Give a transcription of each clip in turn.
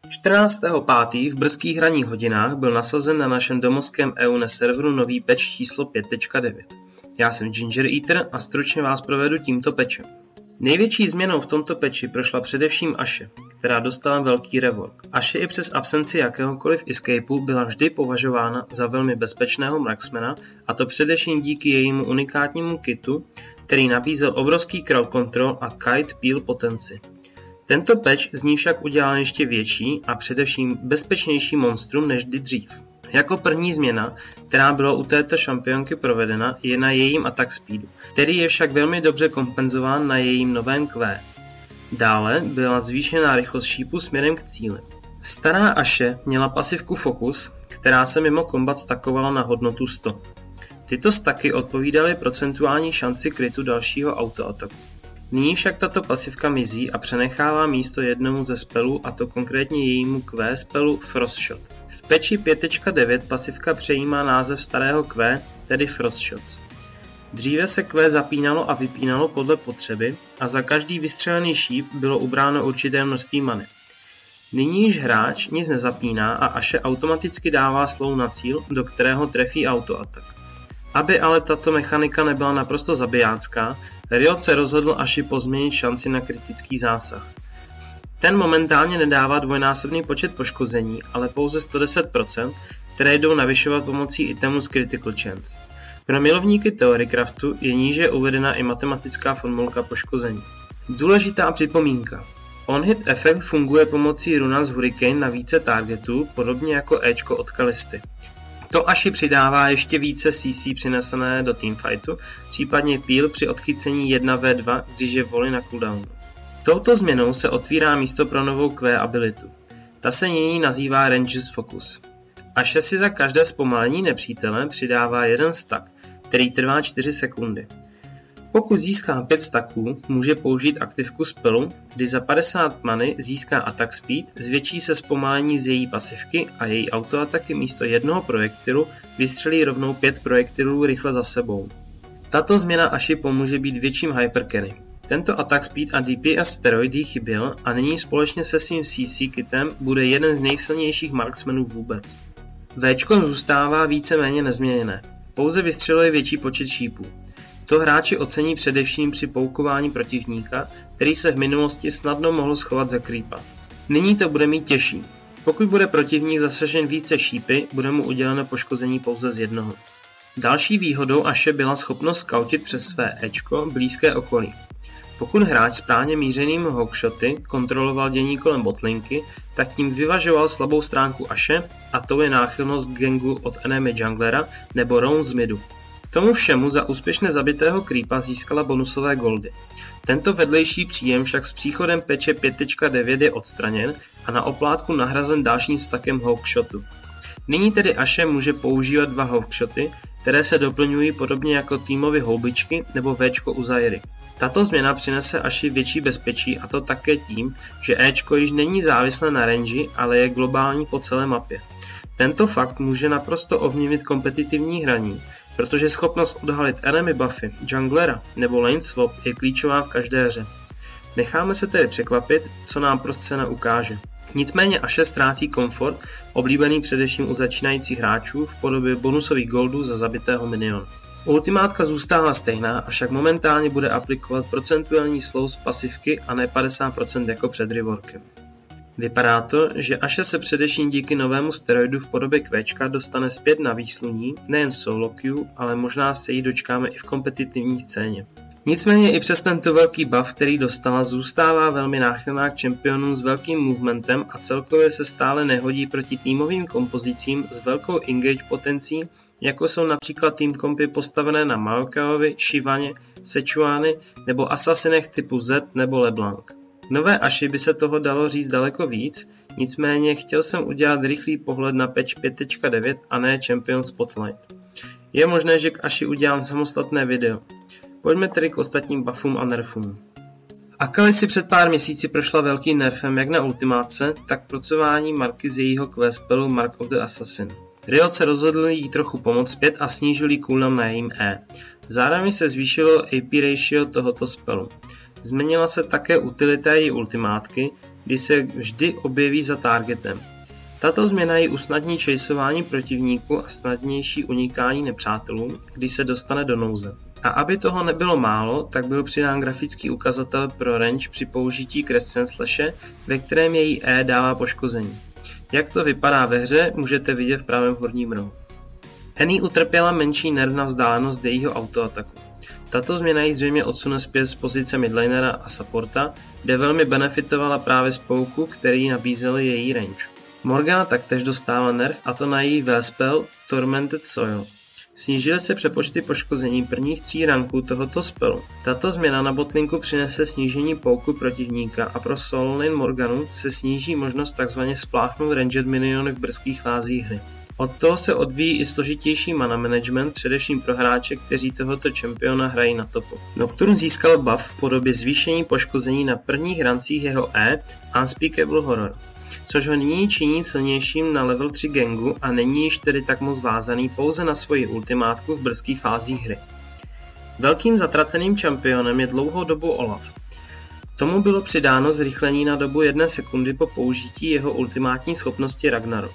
14.5. v brzkých ranních hodinách byl nasazen na našem domovském EUNE serveru nový patch číslo 5.9. Já jsem Ginger Eater a stručně vás provedu tímto patchem. Největší změnou v tomto patchi prošla především Ashe, která dostala velký rework. Ashe i přes absenci jakéhokoliv escapeu byla vždy považována za velmi bezpečného marksmana, a to především díky jejímu unikátnímu kitu, který nabízel obrovský crowd control a kite peel potenci. Tento patch z ní však udělal ještě větší a především bezpečnější monstrum než kdy dřív. Jako první změna, která byla u této šampionky provedena, je na jejím attack speedu, který je však velmi dobře kompenzován na jejím novém Q. Dále byla zvýšená rychlost šípu směrem k cíli. Stará Ashe měla pasivku Focus, která se mimo kombat stakovala na hodnotu 100. Tyto staky odpovídaly procentuální šanci krytu dalšího autoataku. Nyní však tato pasivka mizí a přenechává místo jednomu ze spelů, a to konkrétně jejímu Q spelu Frost Shot. V patchi 5.9 pasivka přejímá název starého Q, tedy Frost Shots. Dříve se Q zapínalo a vypínalo podle potřeby a za každý vystřelený šíp bylo ubráno určité množství many. Nyní již hráč nic nezapíná a Ashe automaticky dává slow na cíl, do kterého trefí autoatak. Aby ale tato mechanika nebyla naprosto zabijácká, Riot se rozhodl Ashe pozměnit šanci na kritický zásah. Ten momentálně nedává dvojnásobný počet poškození, ale pouze 110%, které jdou navyšovat pomocí itemu z Critical Chance. Pro milovníky Theorycraftu je níže uvedena i matematická formulka poškození. Důležitá připomínka. On-hit efekt funguje pomocí runa z Hurricane na více targetů, podobně jako Ečko od Kalisty. To Ashe přidává ještě více CC přinesené do teamfightu, případně peel při odchycení 1v2, když je volley na cooldownu. Touto změnou se otvírá místo pro novou Q abilitu. Ta se nyní nazývá Ranges Focus. Ashe si za každé zpomalení nepřítele přidává jeden stack, který trvá 4 sekundy. Pokud získá 5 stacků, může použít aktivku spelu, kdy za 50 many získá attack speed, zvětší se zpomalení z její pasivky a její autoataky místo jednoho projektilu vystřelí rovnou 5 projektilů rychle za sebou. Tato změna Ashe pomůže být větším hypercarry. Tento attack speed a DPS steroid jí chyběl a nyní společně se svým CC kitem bude jeden z nejsilnějších marksmanů vůbec. Včko zůstává víceméně nezměněné, pouze vystřeluje větší počet šípů. To hráči ocení především při poukování protivníka, který se v minulosti snadno mohl schovat za creepa. Nyní to bude mít těžší. Pokud bude protivník zasažen více šípy, bude mu uděleno poškození pouze z jednoho. Další výhodou Ashe byla schopnost skautit přes své Ečko blízké okolí. Pokud hráč správně mířenými hogshoty kontroloval dění kolem botlinky, tak tím vyvažoval slabou stránku Ashe, a to je náchylnost k gangu od enemy junglera nebo roam z midu. K tomu všemu za úspěšně zabitého creepa získala bonusové goldy. Tento vedlejší příjem však s příchodem patche 5.9 je odstraněn a na oplátku nahrazen dalším stackem hogshotu. Nyní tedy Ashe může používat 2 hogshoty, které se doplňují podobně jako týmovy houbičky nebo Včko u Zairy. Tato změna přinese Ashe větší bezpečí, a to také tím, že Ečko již není závislé na range, ale je globální po celé mapě. Tento fakt může naprosto ovlivnit kompetitivní hraní, protože schopnost odhalit enemy buffy, junglera nebo lane swap je klíčová v každé hře. Necháme se tedy překvapit, co nám scéna ukáže. Nicméně Ashe ztrácí komfort, oblíbený především u začínajících hráčů v podobě bonusových goldů za zabitého miniona. Ultimátka zůstává stejná, avšak momentálně bude aplikovat procentuální slow z pasivky a ne 50% jako před reworkem. Vypadá to, že Ashe se především díky novému steroidu v podobě Qčka dostane zpět na výsluní, nejen v solo queue, ale možná se jí dočkáme i v kompetitivní scéně. Nicméně i přes tento velký buff, který dostala, zůstává velmi náchylná k championům s velkým movementem a celkově se stále nehodí proti týmovým kompozicím s velkou engage potencí, jako jsou například team kompy postavené na Maokaovi, Shivaně, Sechuani nebo asasinech typu Z nebo LeBlanc. Nové Ashe by se toho dalo říct daleko víc, nicméně chtěl jsem udělat rychlý pohled na patch 5.9 a ne Champion Spotlight. Je možné, že k Ashe udělám samostatné video. Pojďme tedy k ostatním buffům a nerfům. Akali si před pár měsíci prošla velkým nerfem jak na ultimátce, tak procování marky z jejího Q spelu Mark of the Assassin. Riot se rozhodl jí trochu pomoct zpět a snížil jí cooldown na jejím E. Zároveň se zvýšilo AP ratio tohoto spelu. Změnila se také utilita její ultimátky, kdy se vždy objeví za targetem. Tato změna jí usnadní chaseování protivníků a snadnější unikání nepřátelům, když se dostane do nouze. A aby toho nebylo málo, tak byl přidán grafický ukazatel pro range při použití Crescent Slashe, ve kterém její E dává poškození. Jak to vypadá ve hře, můžete vidět v pravém horním rohu. Annie utrpěla menší nerv na vzdálenost jejího autoataku. Tato změna ji zřejmě odsune zpět z pozice midlanera a supporta, kde velmi benefitovala právě z pouku, který nabízel její range. Morgana taktéž dostává nerv, a to na její V-spell Tormented Soil. Snížily se přepočty poškození prvních 3 ranků tohoto spellu. Tato změna na botlinku přinese snížení pouku protivníka a pro Soul Lane Morganu se sníží možnost tzv. Spláchnout ranged miniony v brzkých fázích hry. Od toho se odvíjí i složitější mana management, především pro hráče, kteří tohoto čempiona hrají na topu. Nocturne získal buff v podobě zvýšení poškození na prvních rancích jeho E Unspeakable Horror, což ho nyní činí silnějším na level 3 gangu a není již tedy tak moc vázaný pouze na svoji ultimátku v brzkých fázích hry. Velkým zatraceným čempionem je dlouhou dobu Olaf. Tomu bylo přidáno zrychlení na dobu 1 sekundy po použití jeho ultimátní schopnosti Ragnarok.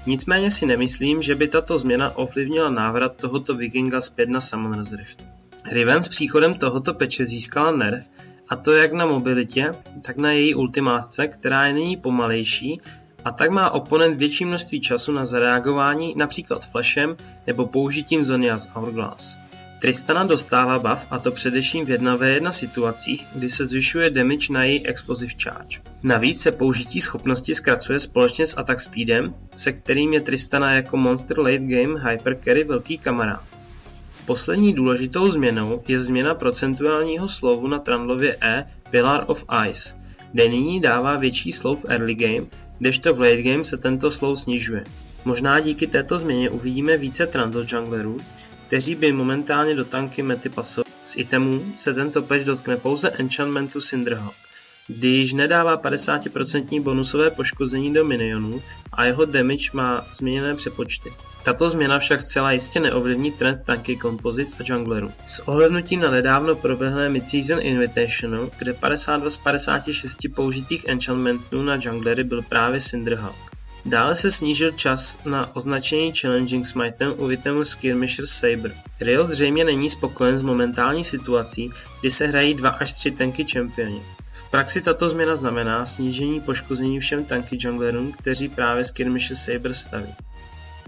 Nicméně si nemyslím, že by tato změna ovlivnila návrat tohoto vikinga zpět na Summoner's Rift. Riven s příchodem tohoto peče získala nerv, a to jak na mobilitě, tak na její ultimátce, která je nyní pomalejší, a tak má oponent větší množství času na zareagování, například flashem nebo použitím Zhonya's Hourglass. Tristana dostává buff, a to především v 1v1 situacích, kdy se zvyšuje damage na její Explosive Charge. Navíc se použití schopnosti zkracuje společně s attack speedem, se kterým je Tristana jako monster late game hypercarry velký kamarád. Poslední důležitou změnou je změna procentuálního slovu na Trundlově E Pillar of Ice, kde nyní dává větší slov v early game, kdežto v late game se tento slov snižuje. Možná díky této změně uvidíme více Trundle junglerů, kteří by momentálně do tanky mety pasovali. Z itemů se tento patch dotkne pouze enchantmentu Cinderhawk, kdy již nedává 50% bonusové poškození do minionů a jeho damage má změněné přepočty. Tato změna však zcela jistě neovlivní trend tanky kompozic a junglerů. S ohlednutím na nedávno proběhlé Mid-Season Invitational, kde 52 z 56 použitých enchantmentů na junglery byl právě Cinderhawk. Dále se snížil čas na označení Challenging Smitem u itemu Skirmisher Saber. Rio zřejmě není spokojen s momentální situací, kdy se hrají 2 až 3 tanky čempioni. V praxi tato změna znamená snížení poškození všem tanky junglerům, kteří právě Skirmisher Saber staví.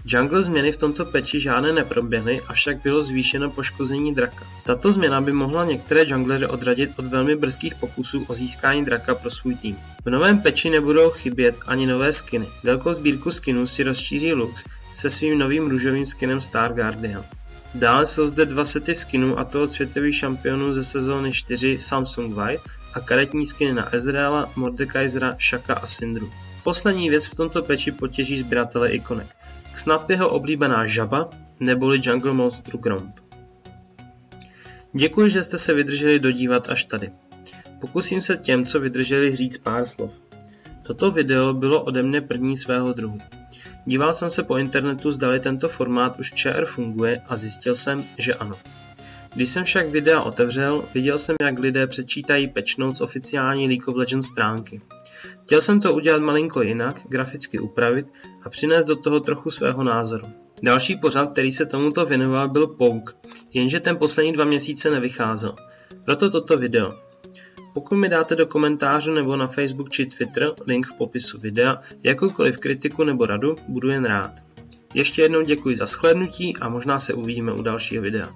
Jungle změny v tomto patchi žádné neproběhly, avšak bylo zvýšeno poškození draka. Tato změna by mohla některé junglery odradit od velmi brzkých pokusů o získání draka pro svůj tým. V novém patchi nebudou chybět ani nové skiny. Velkou sbírku skinů si rozšíří Lux se svým novým růžovým skinem Star Guardian. Dále jsou zde 2 sety skinů, a to od světových šampionů ze sezóny 4 Samsung White a karetní skiny na Ezreala, Mordekaisera, Shaka a Syndru. Poslední věc v tomto patchi potěží sběratele ikonek. Snad jeho oblíbená žaba, neboli Jungle Monstru Gromp. Děkuji, že jste se vydrželi dodívat až tady. Pokusím se těm, co vydrželi, říct pár slov. Toto video bylo ode mne první svého druhu. Díval jsem se po internetu, zdali tento formát už v ČR funguje, a zjistil jsem, že ano. Když jsem však videa otevřel, viděl jsem, jak lidé přečítají patch notes oficiální League of Legends stránky. Chtěl jsem to udělat malinko jinak, graficky upravit a přinést do toho trochu svého názoru. Další pořad, který se tomuto věnoval, byl Poke, jenže ten poslední 2 měsíce nevycházel. Proto toto video. Pokud mi dáte do komentářů nebo na Facebook či Twitter, link v popisu videa, jakoukoliv kritiku nebo radu, budu jen rád. Ještě jednou děkuji za shlédnutí a možná se uvidíme u dalšího videa.